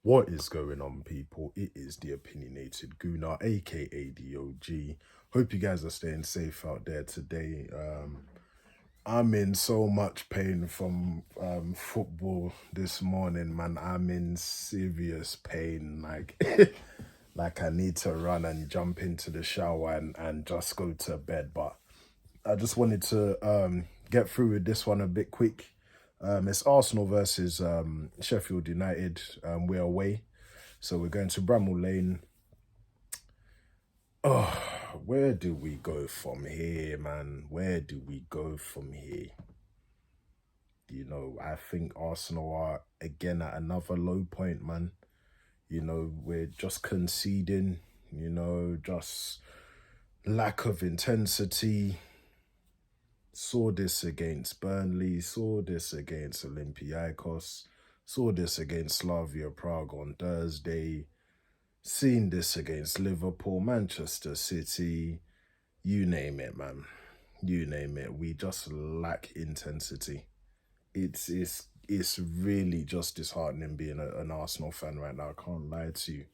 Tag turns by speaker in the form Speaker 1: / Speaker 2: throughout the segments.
Speaker 1: What is going on, people? It is the opinionated Guna, aka the OG. Hope you guys are staying safe out there today. I'm in so much pain from football this morning, man. I'm in serious pain. Like, like I need to run and jump into the shower and just go to bed. But I just wanted to get through with this one a bit quick. It's Arsenal versus Sheffield United. We're away. So we're going to Bramall Lane. Oh, where do we go from here, man? Where do we go from here? You know, I think Arsenal are again at another low point, man. You know, we're just conceding, just lack of intensity. Saw this against Burnley, saw this against Olympiacos, saw this against Slavia Prague on Thursday. Seen this against Liverpool, Manchester City, you name it, man. You name it. We just lack intensity. It's really just disheartening being an Arsenal fan right now. I can't lie to you.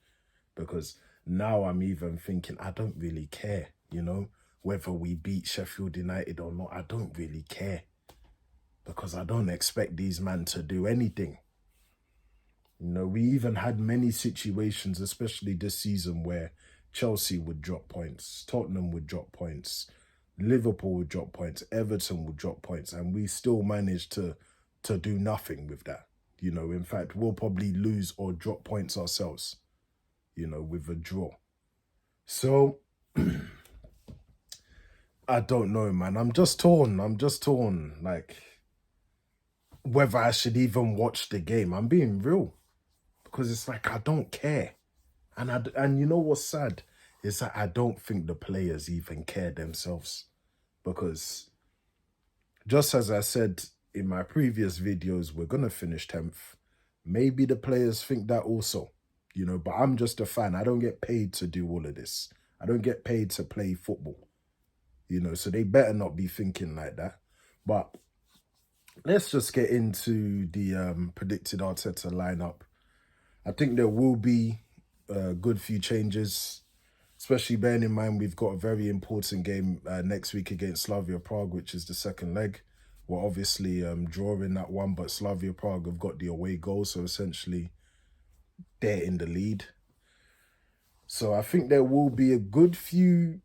Speaker 1: Because now I'm even thinking I don't really care, whether we beat Sheffield United or not. I don't really care. Because I don't expect these men to do anything. We even had many situations, especially this season, where Chelsea would drop points, Tottenham would drop points, Liverpool would drop points, Everton would drop points, and we still managed to do nothing with that. In fact, we'll probably lose or drop points ourselves, with a draw. So, I don't know, man. I'm just torn. Like, whether I should even watch the game. I'm being real. Because it's like, I don't care. And you know what's sad? Is that I don't think the players even care themselves. Because just as I said in my previous videos, we're going to finish 10th. Maybe the players think that also, but I'm just a fan. I don't get paid to do all of this. I don't get paid to play football, so they better not be thinking like that. But let's just get into the predicted Arteta lineup. I think there will be a good few changes, especially bearing in mind we've got a very important game next week against Slavia Prague, which is the second leg. We're obviously drawing that one, but Slavia Prague have got the away goal, so essentially they're in the lead. So I think there will be a good few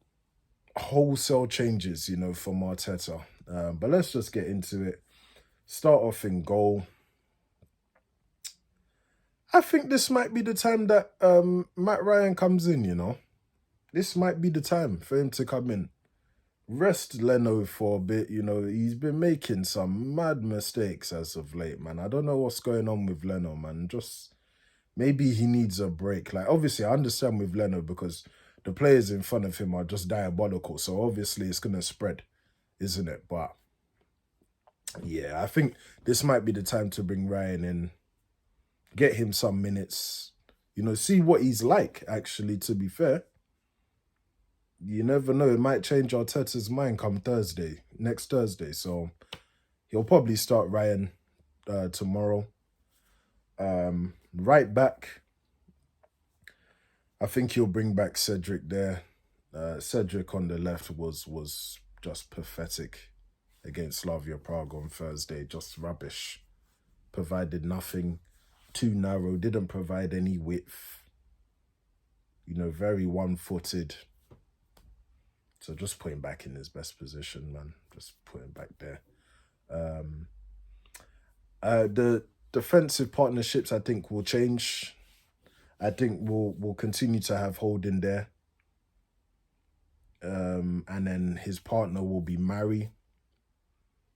Speaker 1: wholesale changes, from Arteta. But let's just get into it. Start off in goal. I think this might be the time that Matt Ryan comes in, This might be the time for him to come in. Rest Leno for a bit, He's been making some mad mistakes as of late, man. I don't know what's going on with Leno, man. Just maybe he needs a break. Like, obviously, I understand with Leno because the players in front of him are just diabolical. So obviously it's going to spread, isn't it? But yeah, I think this might be the time to bring Ryan in. Get him some minutes, see what he's like, actually, to be fair. You never know. It might change Arteta's mind come next Thursday. So he'll probably start Ryan tomorrow. Right back, I think he'll bring back Cedric there. Cedric on the left was just pathetic against Slavia Prague on Thursday. Just rubbish. Provided nothing. Too narrow, didn't provide any width, very one-footed. So just put him back in his best position, man. Just put him back there. The defensive partnerships, I think, will change. I think we'll continue to have Holding there. And then his partner will be Mari.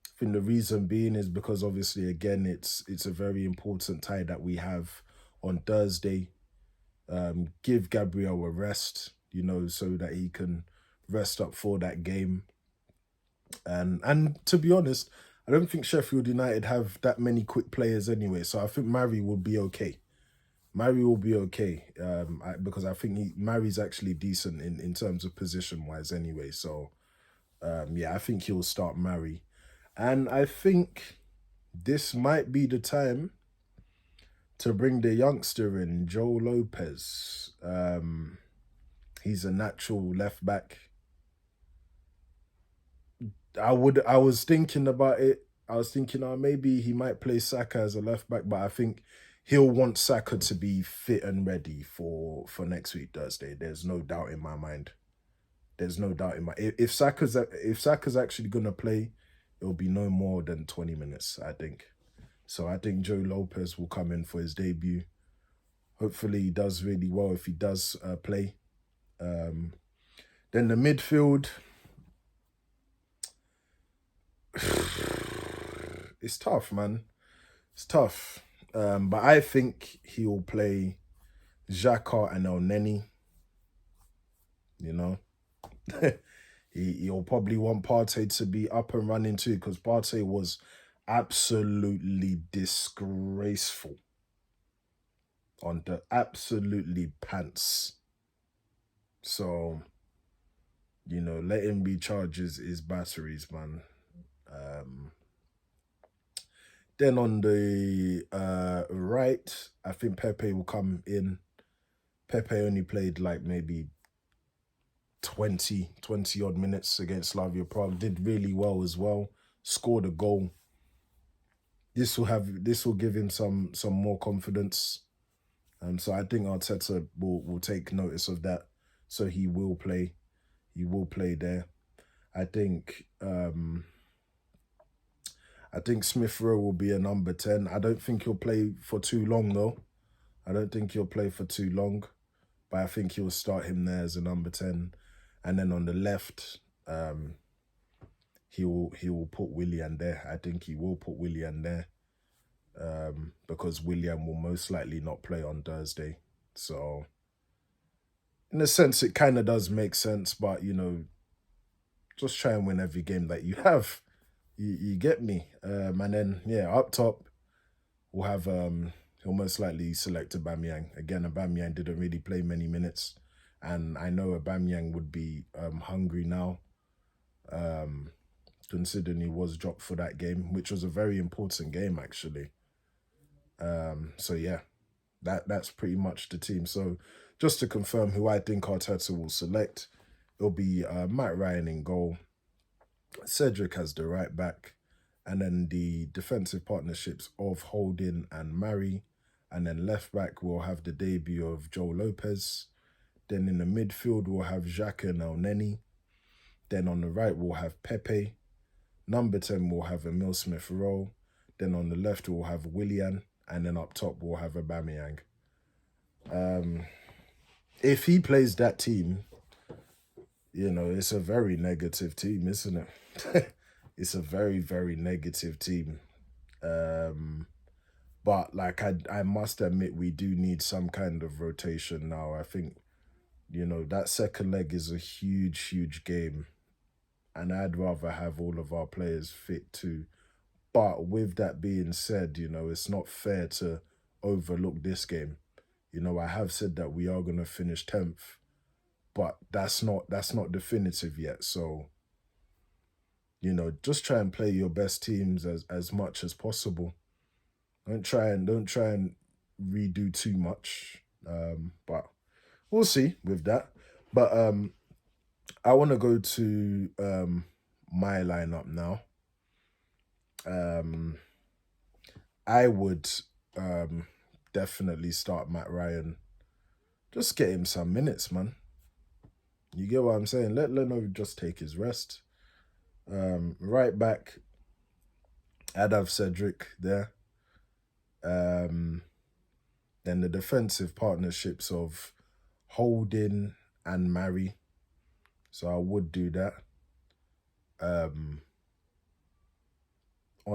Speaker 1: I think the reason being is because obviously, again, it's a very important tie that we have on Thursday. Give Gabriel a rest, so that he can rest up for that game. And to be honest, I don't think Sheffield United have that many quick players anyway, so I think Mari will be okay. Mari will be okay because I think Mari's actually decent in terms of position-wise anyway. So, yeah, I think he'll start Mari. And I think this might be the time to bring the youngster in, Joe Lopez. He's a natural left back. I was thinking about it. I was thinking, maybe he might play Saka as a left back, but I think he'll want Saka to be fit and ready for next week Thursday. There's no doubt in my mind. There's no doubt in my if Saka's actually gonna play, it'll be no more than 20 minutes, I think. So I think Joe Lopez will come in for his debut. Hopefully he does really well if he does play. Then the midfield, it's tough, man. It's tough. But I think he'll play Xhaka and El Neni. You know, he'll probably want Partey to be up and running too, because Partey was absolutely disgraceful on the absolutely pants. So, let him recharge his batteries, man. Then on the right, I think Pepe will come in. Pepe only played like maybe 20 odd minutes against Slavia Prague. Did really well as well. Scored a goal. This will give him some more confidence. So I think Arteta will take notice of that. So he will play. He will play there. I think Smith Rowe will be a number 10. I don't think he'll play for too long though. But I think he'll start him there as a number 10. And then on the left, he will put Willian there. I think he will put Willian there. Because Willian will most likely not play on Thursday. So in a sense, it kind of does make sense, but just try and win every game that you have. You get me? And then up top we'll have he'll most likely select Aubameyang. Again, Aubameyang didn't really play many minutes, and I know Aubameyang would be hungry now, considering he was dropped for that game, which was a very important game actually. So yeah, that's pretty much the team. So just to confirm who I think Arteta will select, it'll be Matt Ryan in goal, Cedric as the right back, and then the defensive partnerships of Holding and Mari, and then left back we'll have the debut of Joe Lopez. Then in the midfield we'll have Xhaka and El Neni. Then on the right we'll have Pepe. Number 10 we'll have Emil Smith Rowe. Then on the left we'll have Willian, and then up top we'll have Aubameyang. If he plays that team, it's a very negative team, isn't it? It's a very, very negative team. But like I must admit, we do need some kind of rotation now. I think, that second leg is a huge, huge game. And I'd rather have all of our players fit too. But with that being said, it's not fair to overlook this game. I have said that we are going to finish 10th, but that's not definitive yet. So, just try and play your best teams as much as possible. Don't try and redo too much. But we'll see with that. But I want to go to my lineup now. I would definitely start Matt Ryan. Just get him some minutes, man. You get what I'm saying? Let Leno just take his rest. Right back, I'd have Cedric there. Then the defensive partnerships of Holding and Mari. So I would do that. On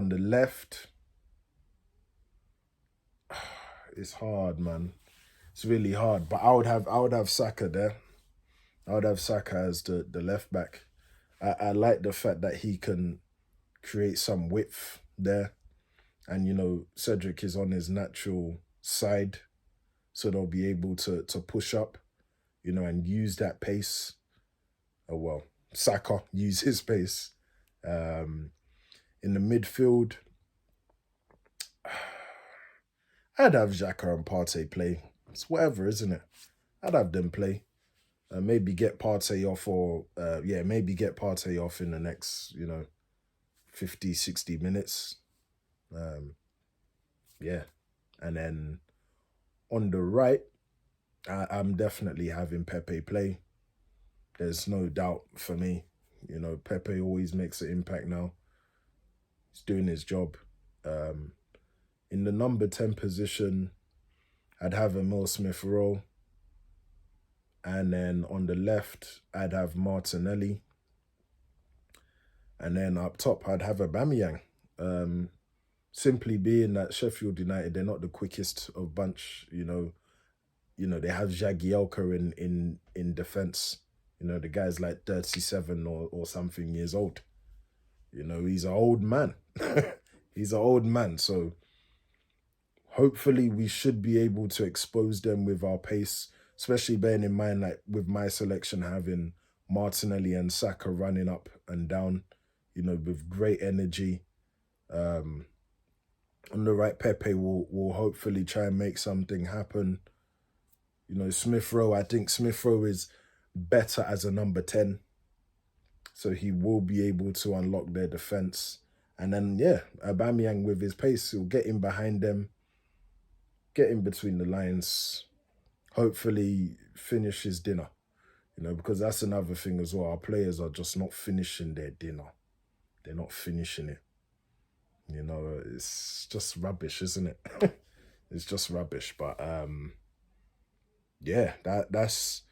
Speaker 1: the left, it's hard, man. It's really hard. But I would have Saka there. I would have Saka as the left back. I like the fact that he can create some width there. And, Cedric is on his natural side. So they'll be able to push up, and use that pace. Oh, well, Saka use his pace. In the midfield, I'd have Xhaka and Partey play. It's whatever, isn't it? I'd have them play. Maybe get Partey off or, maybe get Partey off in the next, 50, 60 minutes. Yeah. And then on the right, I'm definitely having Pepe play. There's no doubt for me. Pepe always makes an impact now. He's doing his job. In the number 10 position, I'd have Emil Smith-Rowe. And then on the left, I'd have Martinelli. And then up top, I'd have Aubameyang. Simply being that Sheffield United, they're not the quickest of bunch. They have Jagielka in defence. The guy's like 37 or something years old. He's an old man. He's an old man. So hopefully we should be able to expose them with our pace, especially bearing in mind, like with my selection having Martinelli and Saka running up and down, with great energy. On the right, Pepe will hopefully try and make something happen. Smith-Rowe, I think Smith-Rowe is better as a number 10. So he will be able to unlock their defence. And then, Aubameyang with his pace, he'll get in behind them, get in between the lines, hopefully finish his dinner. Because that's another thing as well. Our players are just not finishing their dinner. They're not finishing it. It's just rubbish, isn't it? It's just rubbish. But that's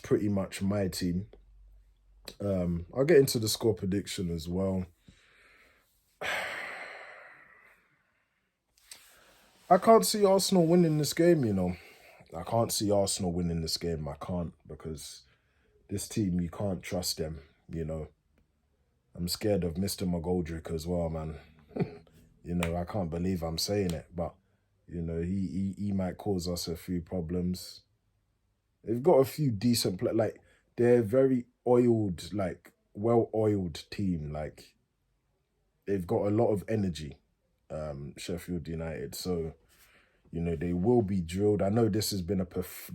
Speaker 1: pretty much my team. I'll get into the score prediction as well. I can't see Arsenal winning this game, I can't see Arsenal winning this game. I can't, because this team, you can't trust them, I'm scared of Mr. McGoldrick as well, man. I can't believe I'm saying it, but, he might cause us a few problems. They've got a few decent players. Like, they're very oiled, like, well-oiled team. Like, they've got a lot of energy, Sheffield United. So, they will be drilled. I know this has been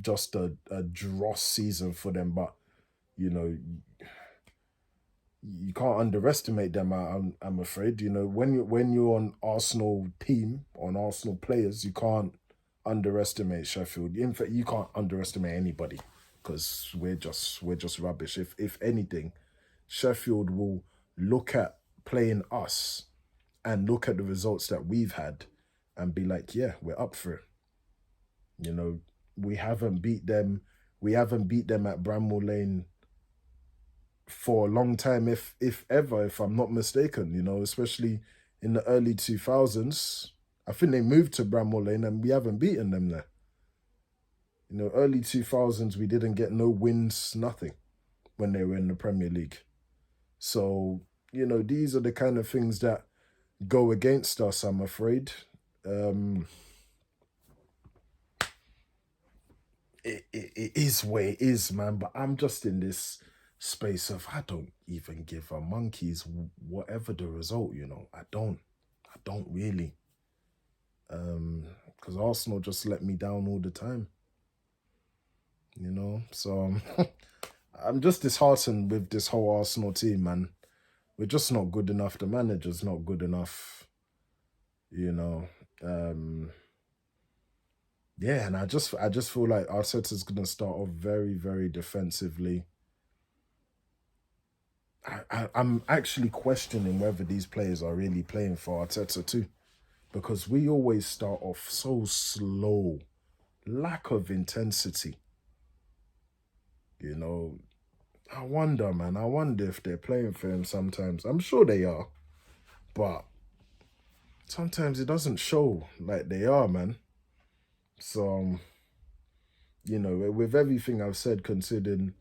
Speaker 1: just a dross season for them, but, you can't underestimate them. I'm afraid. When you're on Arsenal team, on Arsenal players, you can't underestimate Sheffield. In fact, you can't underestimate anybody, because we're just rubbish. If anything, Sheffield will look at playing us and look at the results that we've had and be like, yeah, we're up for it. We haven't beat them. We haven't beat them at Bramall Lane for a long time, if ever, if I'm not mistaken, especially in the early 2000s. I think they moved to Bramall Lane and we haven't beaten them there. Early 2000s, we didn't get no wins, nothing, when they were in the Premier League. So, these are the kind of things that go against us, I'm afraid. It is what it is, man, but I'm just in this space of I don't even give a monkey's whatever the result, I don't really, because Arsenal just let me down all the time, so I'm just disheartened with this whole Arsenal team, man. We're just not good enough. The manager's not good enough, and I just feel like Arteta's gonna start off very, very defensively. I'm actually questioning whether these players are really playing for Arteta too, because we always start off so slow, lack of intensity. I wonder, man. I wonder if they're playing for him sometimes. I'm sure they are, but sometimes it doesn't show like they are, man. So, with everything I've said, considering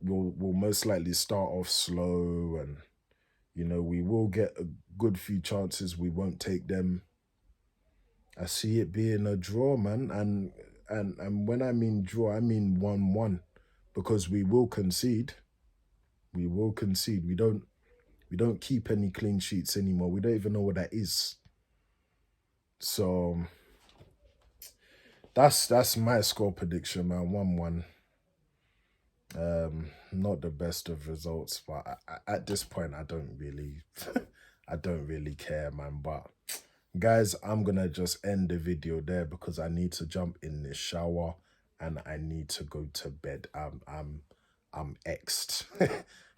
Speaker 1: we'll most likely start off slow, and we will get a good few chances, we won't take them. I see it being a draw, man, and when I mean draw, I mean 1-1, because we will concede. We will concede. We don't keep any clean sheets anymore. We don't even know what that is. So that's my score prediction, man. 1-1. Not the best of results, but at this point, I don't really, I don't really care, man. But guys, I'm gonna just end the video there because I need to jump in the shower and I need to go to bed. I'm X'd,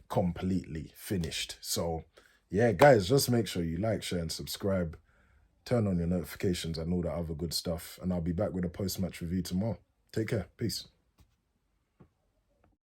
Speaker 1: completely finished. So yeah, guys, just make sure you like, share, and subscribe. Turn on your notifications and all that other good stuff. And I'll be back with a post-match review tomorrow. Take care. Peace.